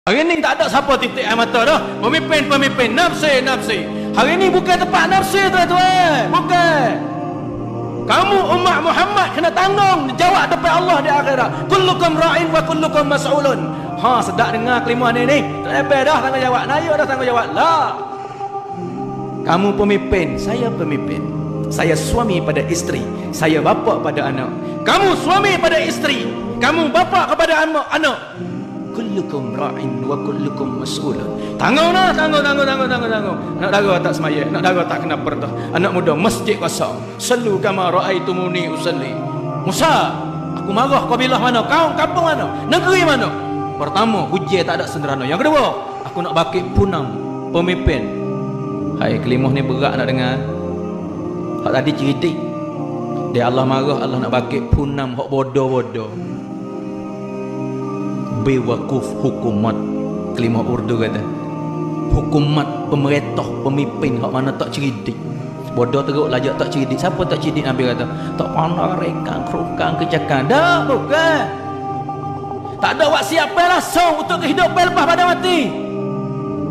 Hari ni tak ada siapa titik air mata dah. Pemimpin-pemimpin nafsi. Hari ni bukan tempat nafsi tuan-tuan. Bukan. Kamu umat Muhammad kena tanggung jawab depan Allah di akhirat. Kullukum ra'in wa kullukum mas'ulun. Sedap dengar kelimah ni. Tak lepas dah tanggungjawab. Naik dah tanggungjawab. Lah. Kamu pemimpin, saya pemimpin. Saya suami pada isteri, saya bapa pada anak. Kamu suami pada isteri, kamu bapa kepada anak. Kullukum ra'in wa kullukum mas'ulun. Tanggung. Nak dara tak semaya, nak dara tak kena perdah. Anak muda masjid kosong. Sallu kama ra'aitumuni usalli. Musa, aku marah kau bilah mana? Kau kampung mana? Negeri mana? Pertama, hujah tak ada sederhana. Yang kedua, aku nak bakit punam pemimpin. Hai, kelimah ni berat nak dengar. Hak tadi cerdik. Dia Allah marah, Allah nak bakit punam hak bodoh-bodoh. Bewakuf hukumat. Kelimah Urdu kata hukumat pemerintah, pemimpin hak mana tak cerdik. Bodoh teruk lajak tak cerdik. Siapa tak cerdik? Nabi kata tak pandai rekang kerukang kejakan. Dah bukan. Tak ada wak siapa langsung untuk kehidupan lepas pada mati.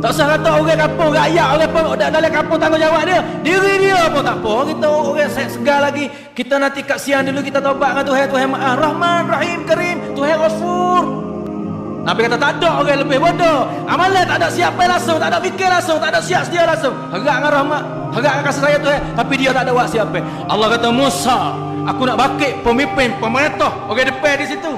Tak usah kata orang kampung, rakyat orang pun dalam kampung tanggungjawab dia. Diri dia pun tak apa. Kita orang segar lagi. Kita nanti kat siang dulu kita taubat dengan Tuhan Maaf, Rahman, Rahim, Karim, Tuhan Ghafur. Nabi kata tak ada orang lebih bodoh. Amalan tak ada siapa langsung, tak ada fikir langsung, tak ada siap sedia langsung. Harap dengan rahmat, harap dengan kasih sayang Tuhan, tapi dia tak ada buat siapa. Allah kata Musa, aku nak bakit pemimpin, pemerintah orang depan di situ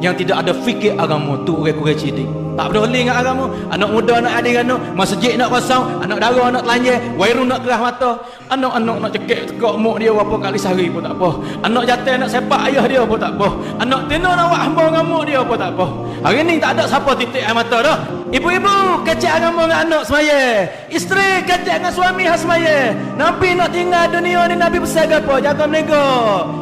yang tidak ada fikir agama tu orang kurang cerdik. Tak peduli dengan agama. Anak muda nak adik anak, masjid nak kosong, anak dara nak telanjang, wairun nak kerah mata, anak-anak nak cekik tekak mak dia berapa kali sehari pun tak apa. Anak jatuh nak sepak ayah dia pun tak apa. Anak tino nak buat hamba dengan mak dia pun tak apa. Hari ni tak ada siapa titik air mata dah. Ibu-ibu kecek agama dengan anak semaya. Isteri kecek dengan suami khas semaya. Nabi nak tinggal dunia ni, Nabi pesan apa? Jaga menega,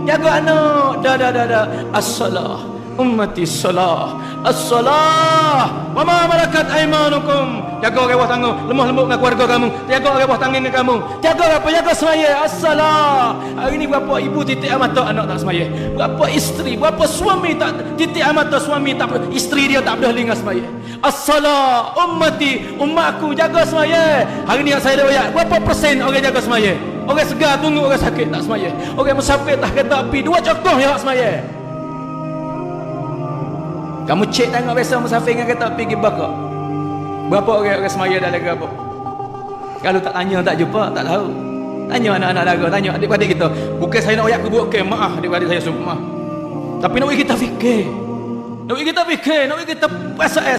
jaga anak. Dah. As-salah ummati salah, as-salah wa ma malakat aimanukum. Jaga orang bawah tanggung, lemah lembut dengan keluarga kamu. Jaga orang bawah tangan dengan kamu. Jaga apa? Jaga semaya. As-salah. Hari ni berapa ibu titik air mata anak tak semaya? Berapa isteri, berapa suami tak titik air mata suami tak, isteri dia tak peduli dengan semaya. As-salah ummati, umatku jaga semaya. Hari ni saya dah ayat, berapa persen orang jaga semaya? Orang segar tunggu orang sakit tak semaya. Orang musafir tak kereta api 2 cokoh yang semaya. Kamu cek tengok biasa musafir dengan kereta pergi bakar. Berapa orang semaya dah lega apa? Kalau tak tanya tak jumpa, tak tahu. Tanya anak-anak lega, tanya adik-adik kita. Bukan saya nak ayat keburuk, okay, maaf adik-adik saya sumpah maaf. Tapi nak bagi kita fikir. Nak bagi kita fikir, nak bagi kita pasal